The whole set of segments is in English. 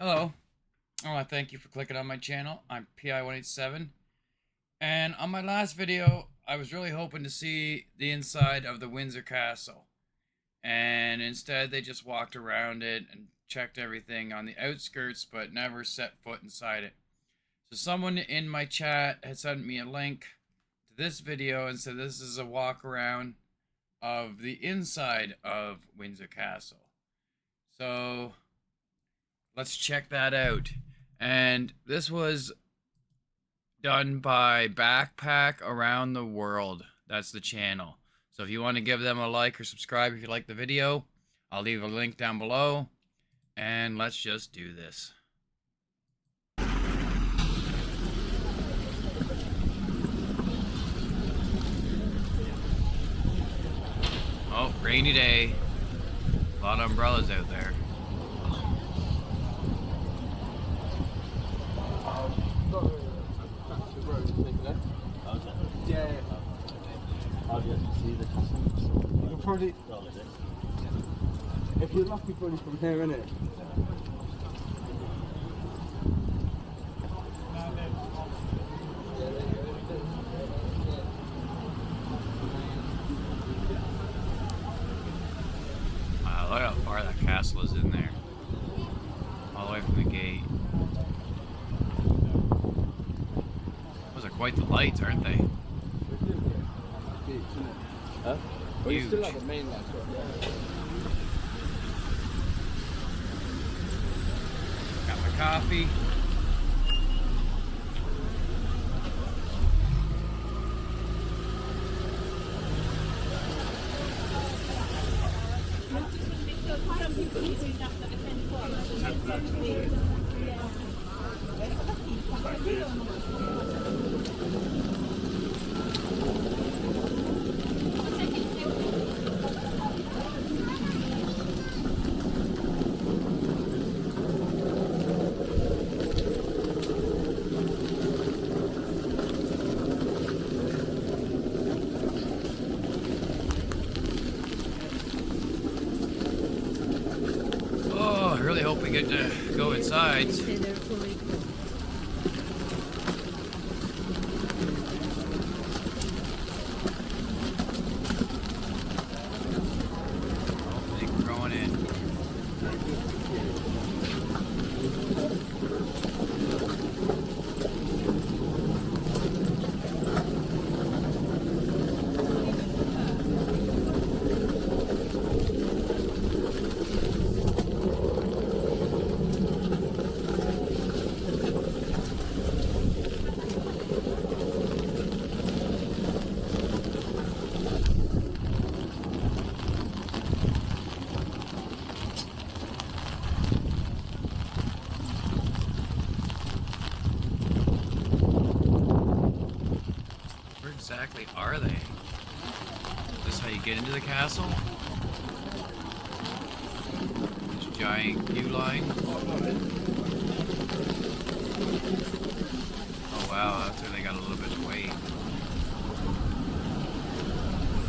Hello, I want to thank you for clicking on my channel. I'm PI187, and on my last video, I was really hoping to see the inside of the Winsor Castle, and instead they just walked around it and checked everything on the outskirts, but never set foot inside it. So someone in my chat had sent me a link to this video and said this is a walk around of the inside of Winsor Castle. So let's check that out. And this was done by Backpack Around the World. That's the channel. So if you want to give them a like or subscribe if you like the video, I'll leave a link down below. And let's just do this. Oh, rainy day. A lot of umbrellas out there. Yeah. I'll get to see the castle. You'll probably, if you're lucky, probably from here, innit? Wow, look how far that castle is in there. All the way from the gate. Those are quite the lights, aren't they? Huh? Well, you Huge. still have the main lights, right? Got my coffee. Oh, I really hope we get to go inside. Oh, they growing in. Where exactly are they? Is this how you get into the castle? This giant queue line. Oh wow, that's where they got a little bit of weight.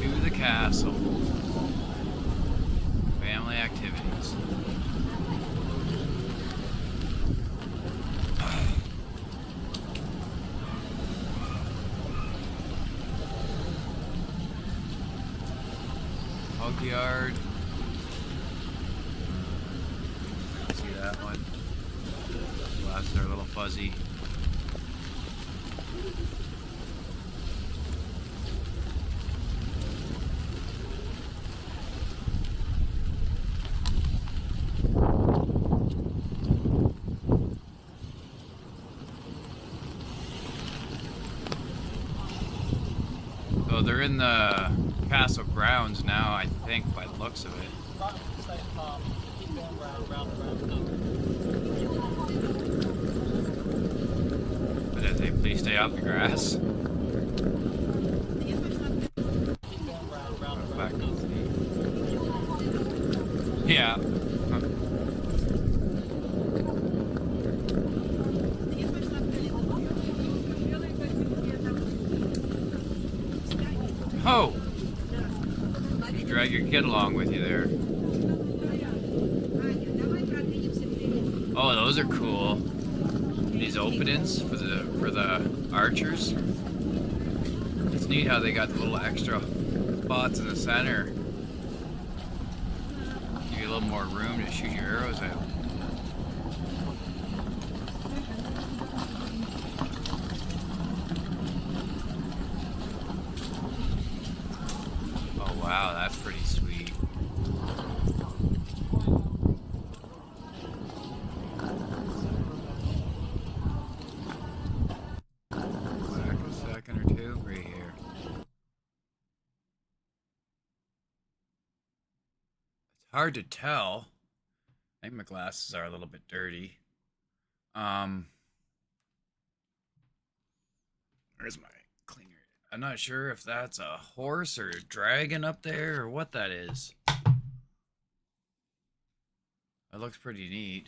To the castle. Family activities. Hog yard. See that one? Glasses are a little fuzzy. So they're in the castle grounds now, I think, by the looks of it. But if they please stay off the grass. Back to the sea. Yeah. Oh! You drag your kid along with you there. Oh, those are cool. These openings for the archers. It's neat how they got the little extra spots in the center. Give you a little more room to shoot your arrows out. Oh wow, that's pretty sweet. Back a second or two, right here. It's hard to tell. I think my glasses are a little bit dirty. Where's my cleaner? I'm not sure if that's a horse or a dragon up there or what that is. That looks pretty neat.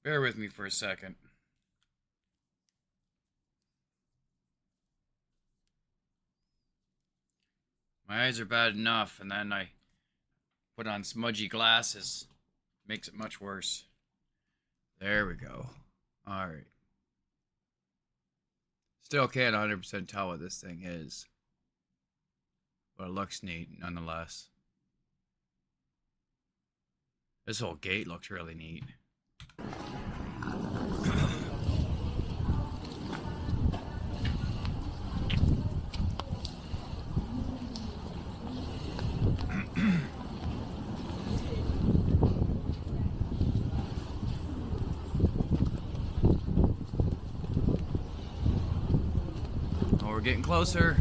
Bear with me for a second. My eyes are bad enough, and then I put on smudgy glasses. Makes it much worse. There we go. Alright. Still can't 100% tell what this thing is. But it looks neat, nonetheless. This whole gate looks really neat. Oh, we're getting closer.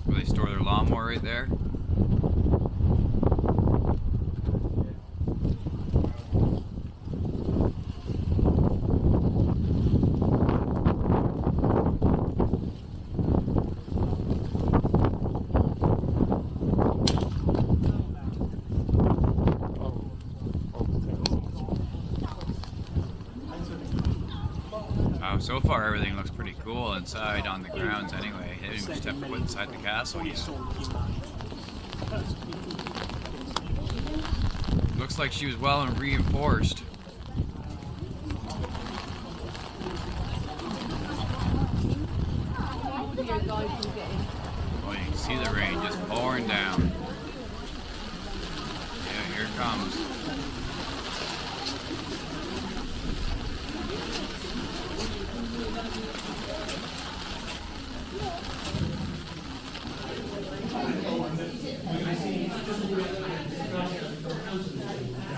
Where they store their lawnmower right there. So far everything looks pretty cool inside on the grounds anyway. They didn't even step foot inside the castle yet. Looks like she was well and reinforced. Oh, you can see the rain just pouring down. Yeah, here it comes.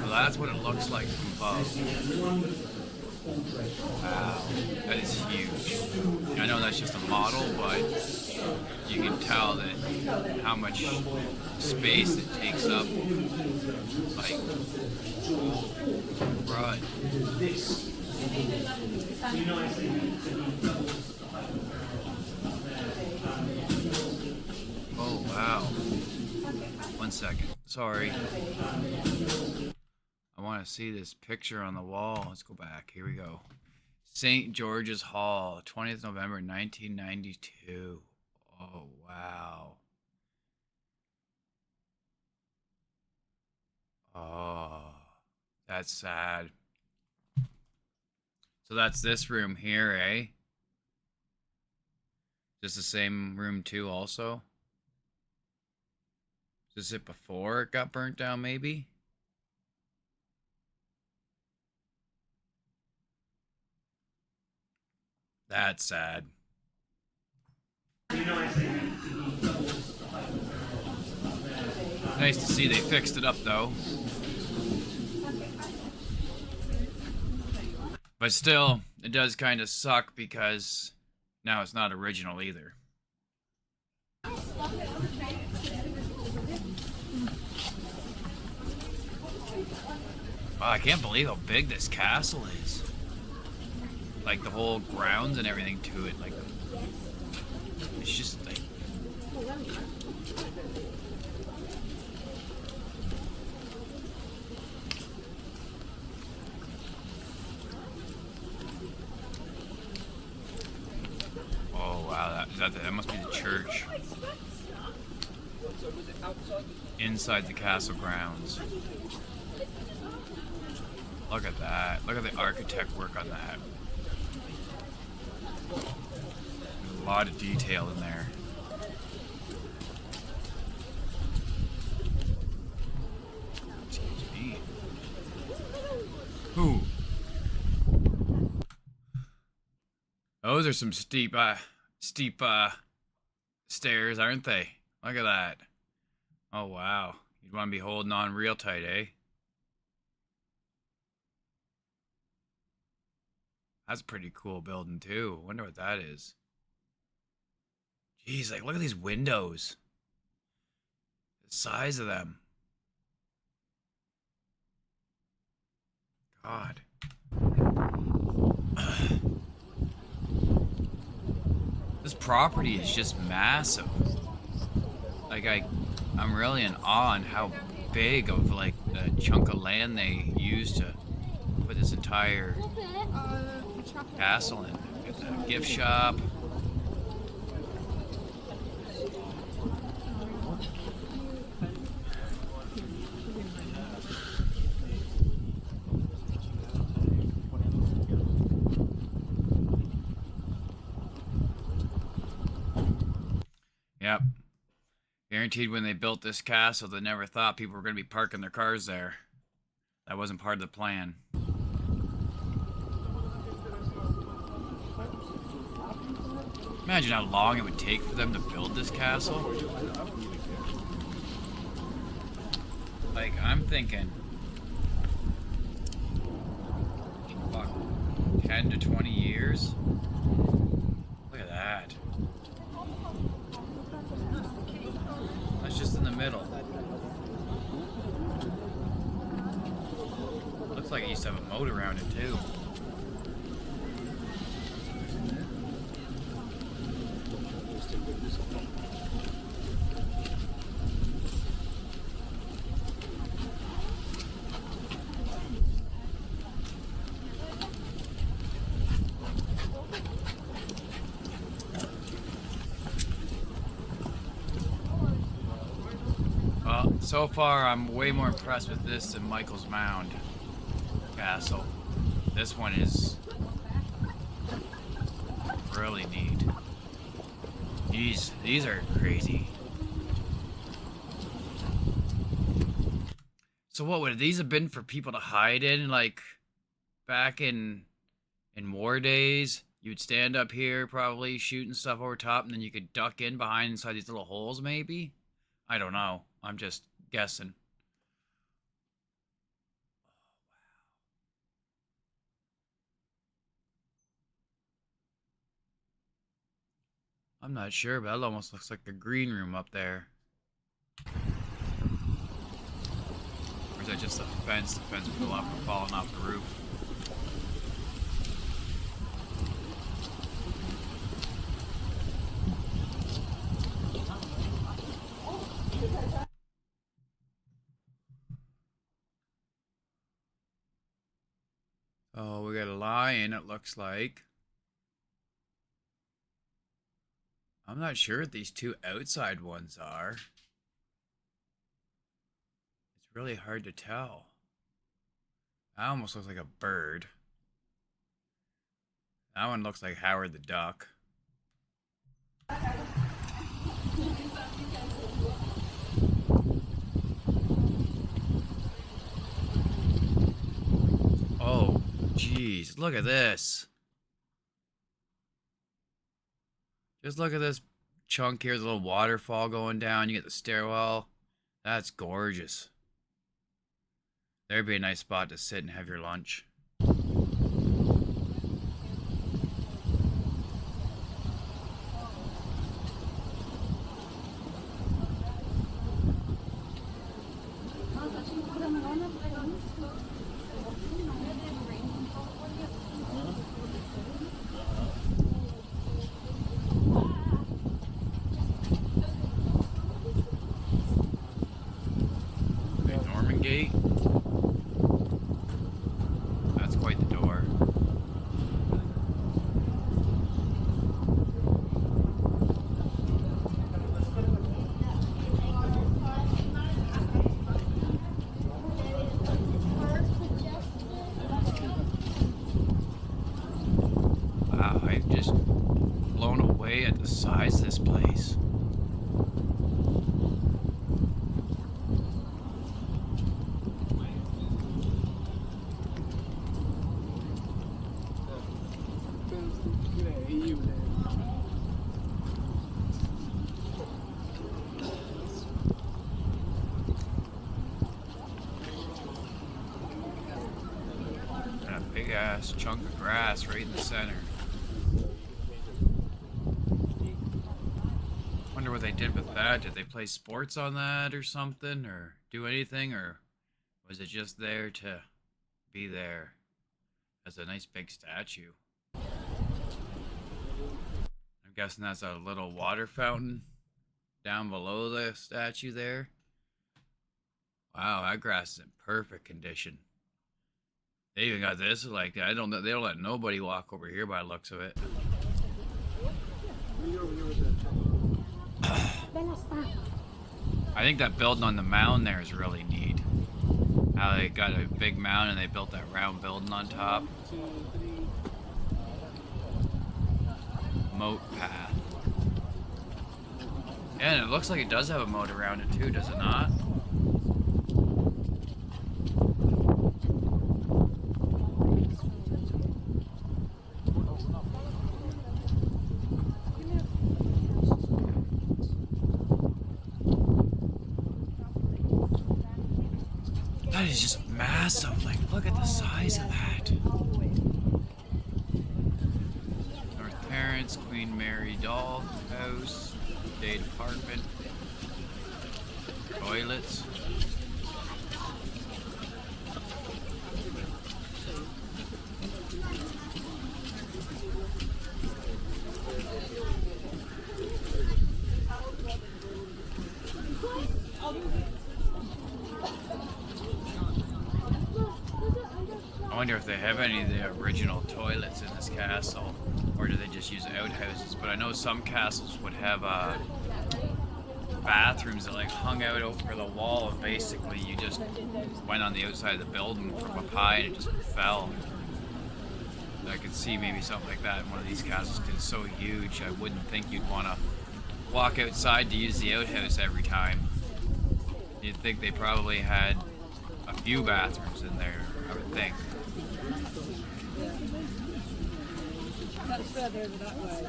Well, that's what it looks like from above. Wow, that is huge. I know that's just a model, but you can tell that how much space it takes up. Like, right. Oh, wow. 1 second. Sorry. I want to see this picture on the wall. Let's go back. Here we go. St. George's Hall, 20th November, 1992. Oh, wow. Oh, that's sad. So that's this room here, eh? Just the same room too also? Is it before it got burnt down, maybe? That's sad. Nice to see they fixed it up, though. But still, it does kind of suck because now it's not original either. Wow, I can't believe how big this castle is. Like the whole grounds and everything to it. Like, it's just like. Oh That must be the church. Inside the castle grounds. Look at that. Look at the architect work on that. There's a lot of detail in there. Excuse me. Ooh. Those are some steep stairs, aren't they? Look at that. Oh, wow. You'd want to be holding on real tight, eh? That's a pretty cool building, too. Wonder what that is. Jeez, like, look at these windows. The size of them. God. This property is just massive. Like, I'm really in awe on how big of, like, a chunk of land they used to put this entire castle in. Got the gift shop. Yep. Guaranteed when they built this castle, they never thought people were going to be parking their cars there. That wasn't part of the plan. Imagine how long it would take for them to build this castle. Like, I'm thinking, fuck, 10 to 20 years? Look at that. That's just in the middle. Looks like it used to have a moat around it too. So far, I'm way more impressed with this than Michael's Mound Castle. This one is really neat. These are crazy. So what would these have been for people to hide in? Like back in war days, you'd stand up here probably shooting stuff over top, and then you could duck in behind inside these little holes maybe? I don't know. I'm just guessing. I'm not sure, but that almost looks like a green room up there. Or is that just a fence? The fence would go up and falling off the roof. Oh, we got a lion, it looks like. I'm not sure what these two outside ones are. It's really hard to tell. That almost looks like a bird. That one looks like Howard the Duck. Oh, jeez, look at this. Just look at this chunk here, the little waterfall going down. You get the stairwell. That's gorgeous. There'd be a nice spot to sit and have your lunch. Gate. That's quite the door. away at the size of this place. And a big ass chunk of grass right in the center. Wonder what they did with that. Did they play sports on that or something, or do anything, or was it just there to be there as a nice big statue? I'm guessing that's a little water fountain down below the statue there. Wow, that grass is in perfect condition. They even got this, like, they don't let nobody walk over here by the looks of it. I think that building on the mound there is really neat. How they got a big mound and they built that round building on top. Moat path. Yeah, and it looks like it does have a moat around it too, does it not? That is just massive. Like, look at the size of that. North Terrace, Queen Mary Doll House, Day Department, toilets. I wonder if they have any of the original toilets in this castle, or do they just use outhouses? But I know some castles would have bathrooms that like hung out over the wall, and basically you just went on the outside of the building from up high and it just fell. I could see maybe something like that in one of these castles because it's so huge. I wouldn't think you'd want to walk outside to use the outhouse every time. You'd think they probably had a few bathrooms in there, I would think. That's further over that way.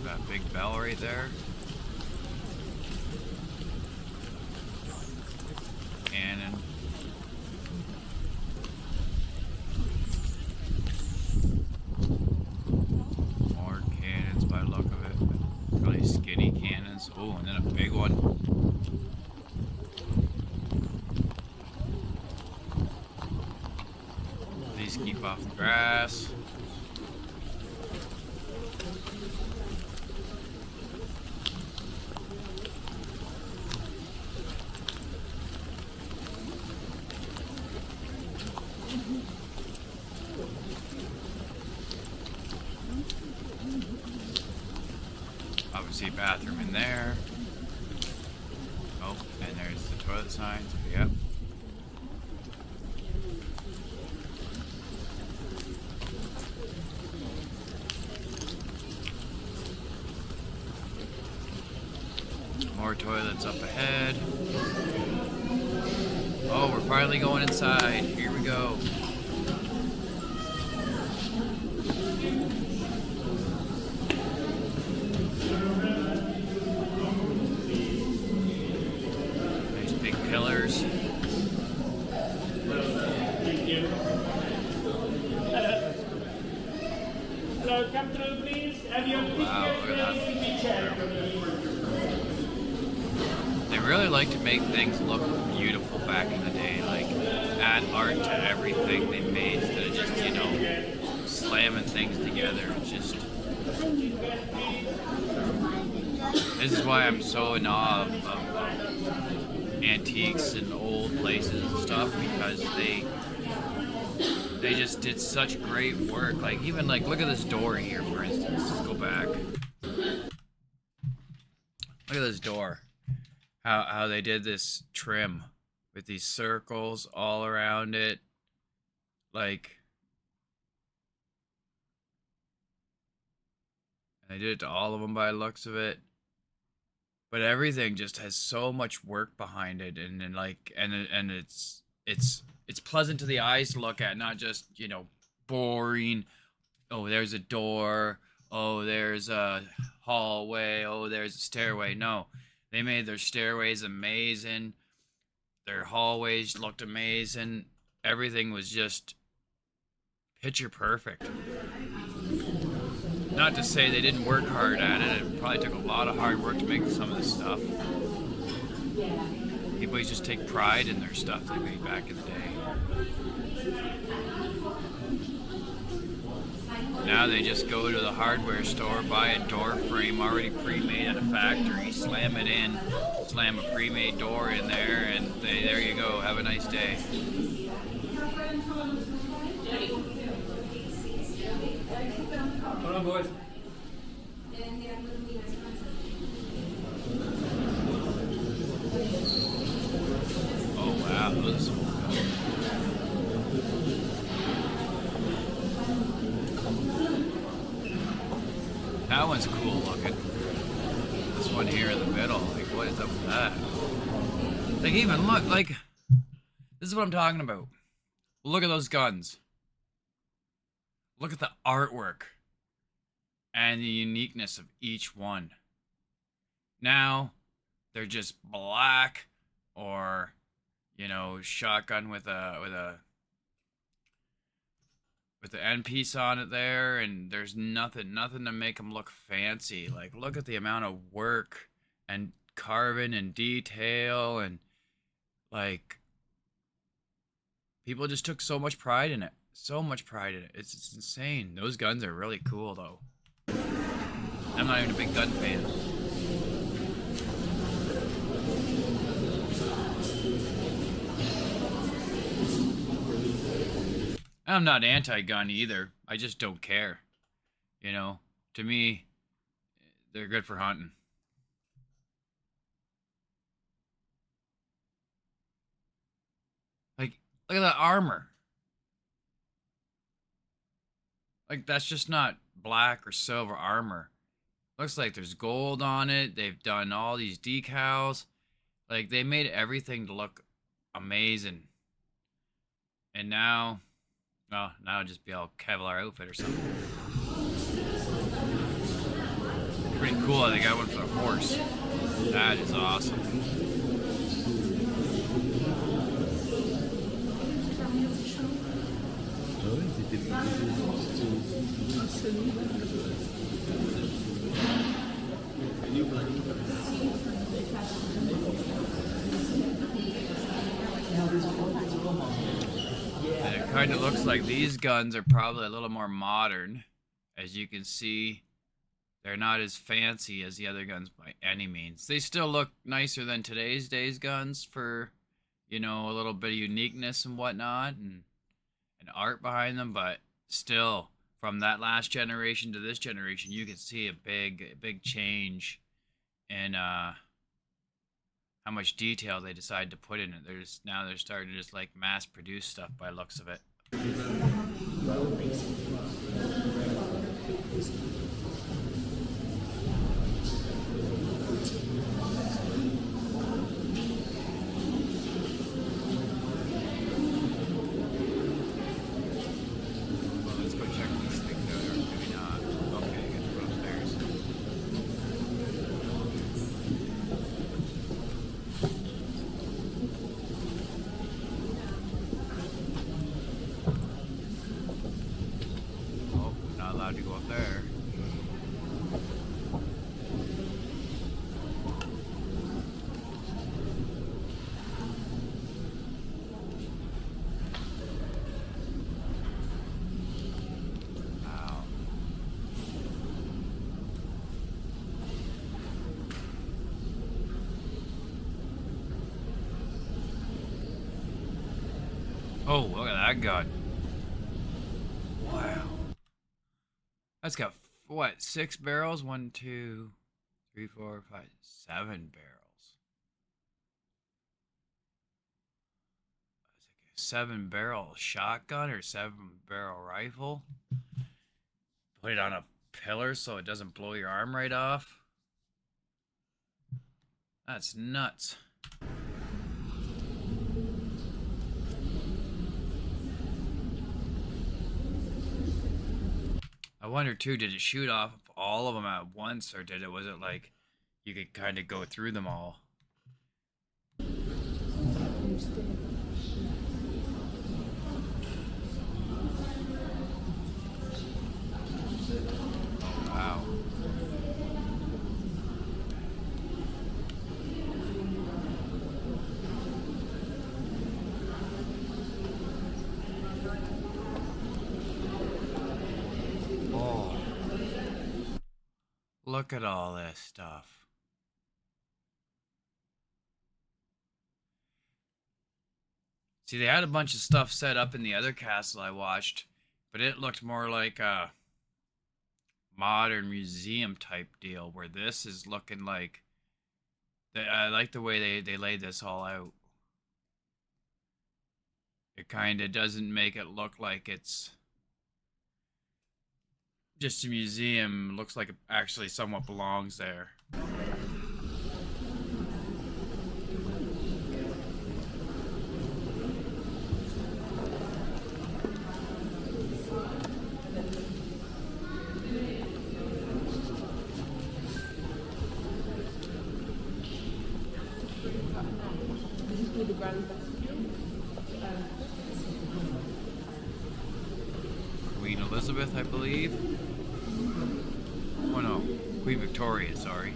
That big bell right there. Cannon. More cannons by the look of it. Really skinny cannons. Oh, and then a big one. These keep off the grass. Obviously, bathroom in there. Oh, and there's the toilet signs. Yep. More toilets up ahead. Oh, we're finally going inside. Here we go. Pillars. Hello, come through, please. Have your tickets in the chair. They really like to make things look beautiful back in the day, like add art to everything they made instead of just, you know, slamming things together. It's just, this is why I'm so in awe of antiques and old places and stuff, because they just did such great work. Like even like look at this door here, for instance. Let's go back. Look at this door. How they did this trim with these circles all around it. Like, they did it to all of them by the looks of it. But everything just has so much work behind it, and it's pleasant to the eyes to look at, not just, you know, boring. Oh, there's a door. Oh, there's a hallway. Oh, there's a stairway. No, they made their stairways amazing. Their hallways looked amazing. Everything was just picture perfect. Not to say they didn't work hard at it. It probably took a lot of hard work to make some of this stuff. People just take pride in their stuff they made back in the day. Now they just go to the hardware store, buy a door frame already pre-made at a factory, slam it in, slam a pre-made door in there, and there you go. Have a nice day. Hold on, boys. Oh wow, those are that one's cool looking. This one here in the middle, like what is up with that? Like even look, like this is what I'm talking about. Look at those guns. Look at the artwork and the uniqueness of each one. Now they're just black, or you know, shotgun with the end piece on it there, and there's nothing to make them look fancy. Like look at the amount of work and carving and detail, and like people just took so much pride in it. So much pride in it. It's insane. Those guns are really cool though. I'm not even a big gun fan. I'm not anti-gun either. I just don't care. You know, to me, they're good for hunting. Like, look at that armor. Like, that's just not black or silver armor. Looks like there's gold on it. They've done all these decals. Like, they made everything to look amazing. And now, well, now it'll just be all Kevlar outfit or something. Pretty cool. They got one for the horse. That is awesome. And it kind of looks like these guns are probably a little more modern. As you can see, they're not as fancy as the other guns by any means. They still look nicer than today's guns for, you know, a little bit of uniqueness and whatnot, and art behind them, but still, from that last generation to this generation, you can see a big change in how much detail they decide to put in it. Now they're starting to just like mass produce stuff by looks of it. To go up there. Wow. Oh, look at that gun. That's got what? 6 barrels? 1, 2, 3, 4, 5, 7 barrels. It's like a 7-barrel shotgun or 7-barrel rifle. Put it on a pillar so it doesn't blow your arm right off. That's nuts. I wonder too, did it shoot off all of them at once, or was it like you could kind of go through them all? Wow. Oh. Look at all this stuff. See, they had a bunch of stuff set up in the other castle I watched, but it looked more like a modern museum type deal, where this is looking like... I like the way they laid this all out. It kind of doesn't make it look like it's just a museum. It looks like it actually somewhat belongs there. Queen Elizabeth, I believe. Oh no, Queen Victoria, sorry.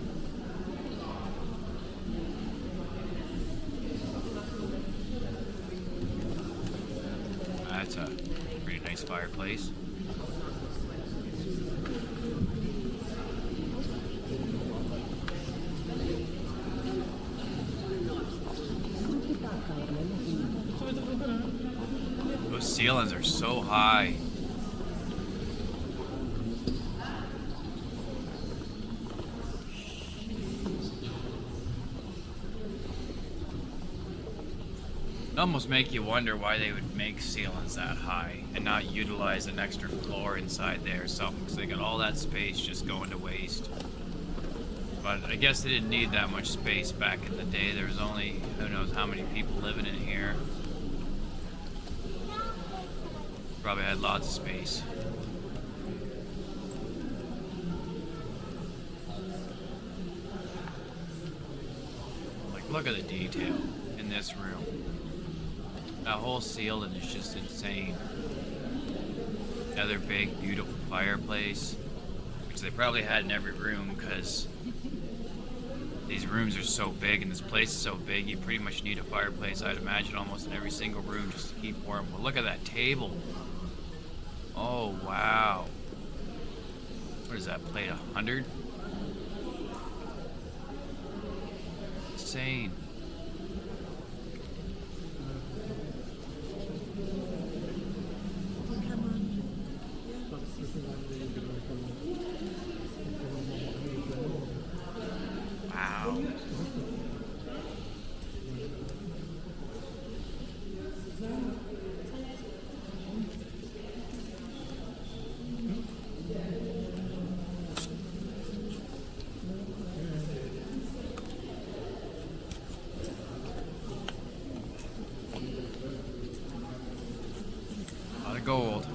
That's a pretty nice fireplace. Those ceilings are so high. It almost make you wonder why they would make ceilings that high and not utilize an extra floor inside there or something, because they got all that space just going to waste. But I guess they didn't need that much space back in the day. There was only who knows how many people living in here. Probably had lots of space. Like, look at the detail in this room. That whole ceiling is just insane. Another big, beautiful fireplace, which they probably had in every room, because these rooms are so big and this place is so big, you pretty much need a fireplace, I'd imagine, almost in every single room just to keep warm. But look at that table. Oh, wow. What is that, plate 100? Insane. Wow. A lot of gold.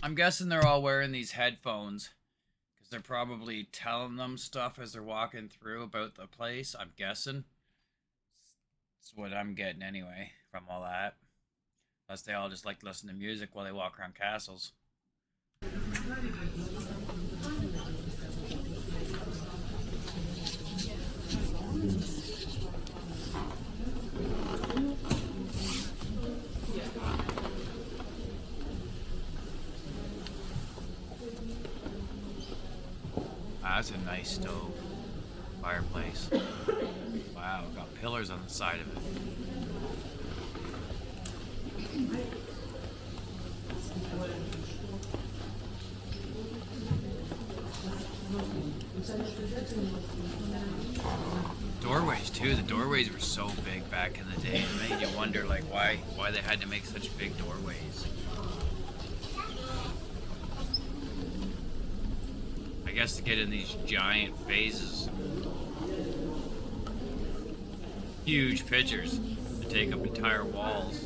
I'm guessing they're all wearing these headphones because they're probably telling them stuff as they're walking through about the place. I'm guessing. That's what I'm getting anyway from all that. Unless they all just like to listen to music while they walk around castles. That's a nice stove. Fireplace. Wow, got pillars on the side of it. Doorways too. The doorways were so big back in the day. It made you wonder like why they had to make such big doorways. I guess to get in these giant vases. Huge pictures to take up entire walls.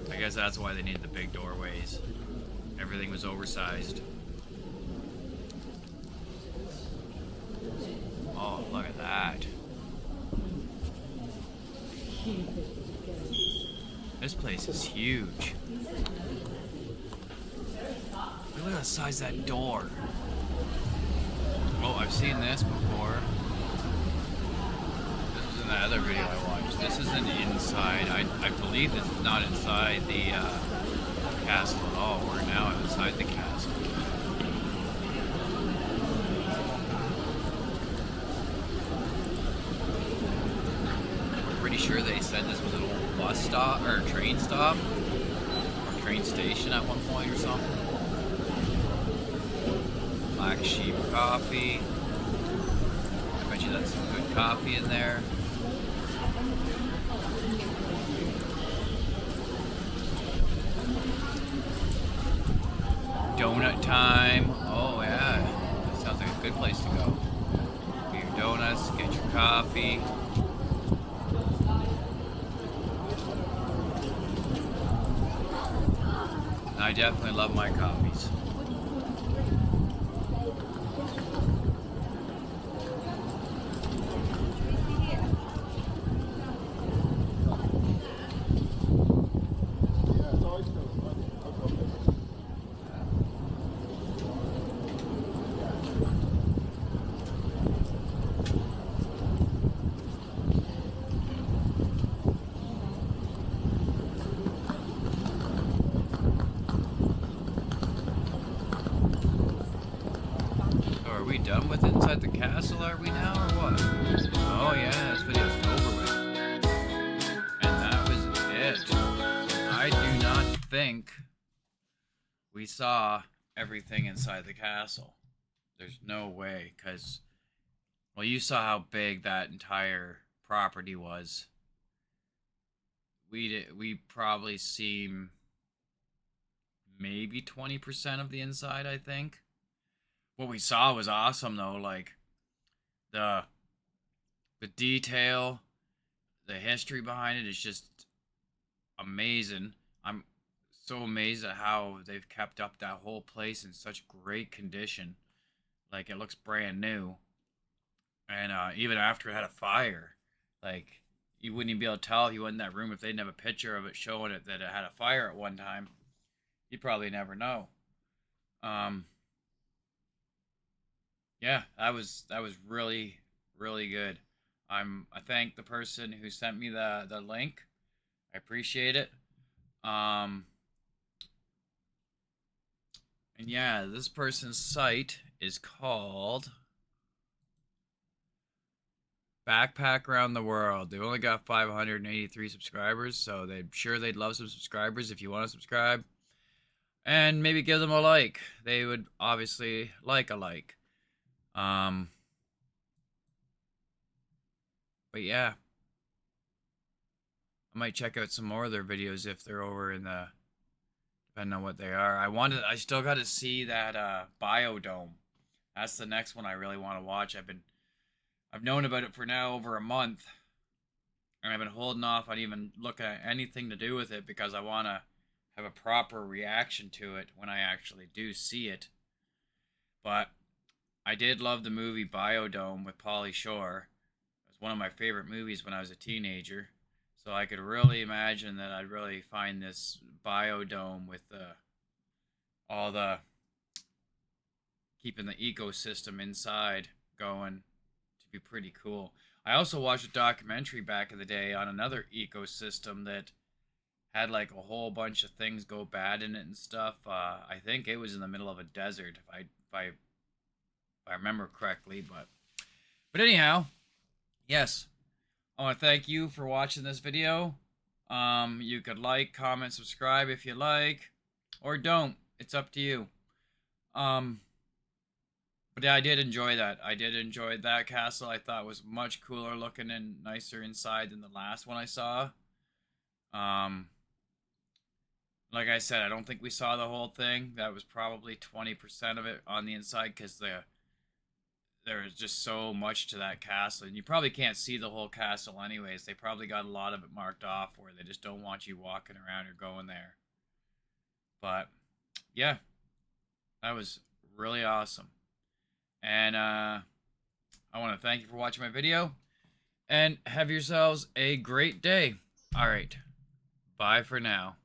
I guess that's why they needed the big doorways. Everything was oversized. Oh, look at that. This place is huge. Look at the size of that door. Oh, I've seen this before. This was in that other video I watched. This isn't inside. I believe this is not inside the castle at all. We're now outside the castle. I'm pretty sure they said this was an old bus stop or train stop or train station at one point or something. Black Sheep coffee. I bet you that's some good coffee in there. Donut time. Oh yeah, that sounds like a good place to go. Get your donuts, get your coffee. I definitely love my coffees. Are we done with inside the castle, are we now, or what? Oh yeah, this video's over with. And that was it. I do not think we saw everything inside the castle. There's no way, because, well, you saw how big that entire property was. We probably seen maybe 20% of the inside, I think. What we saw was awesome though, like the detail, the history behind it is just amazing. I'm so amazed at how they've kept up that whole place in such great condition. Like it looks brand new. And even after it had a fire, like you wouldn't even be able to tell if you went in that room if they didn't have a picture of it showing it that it had a fire at one time. You'd probably never know. Yeah, that was really good. I thank the person who sent me the link. I appreciate it. And yeah, this person's site is called Backpack Around the World. They've only got 583 subscribers, so they'd love some subscribers if you want to subscribe. And maybe give them a like. They would obviously like a like. But yeah, I might check out some more of their videos if they're over in the, depending on what they are. I still got to see that Biodome. That's the next one I really want to watch. I've known about it for now over a month, and I've been holding off on even looking at anything to do with it because I want to have a proper reaction to it when I actually do see it. But I did love the movie Biodome with Pauly Shore. It was one of my favorite movies when I was a teenager. So I could really imagine that I'd really find this biodome with all the keeping the ecosystem inside going to be pretty cool. I also watched a documentary back in the day on another ecosystem that had like a whole bunch of things go bad in it and stuff. I think it was in the middle of a desert, if I remember correctly. But anyhow, yes, I want to thank you for watching this video. You could like, comment, subscribe if you like, or don't. It's up to you. But yeah, I did enjoy that. I did enjoy that castle. I thought it was much cooler looking and nicer inside than the last one I saw. Like I said, I don't think we saw the whole thing. That was probably 20% of it on the inside because there is just so much to that castle. And you probably can't see the whole castle anyways. They probably got a lot of it marked off where they just don't want you walking around or going there. But yeah, that was really awesome. And I want to thank you for watching my video. And have yourselves a great day. All right. Bye for now.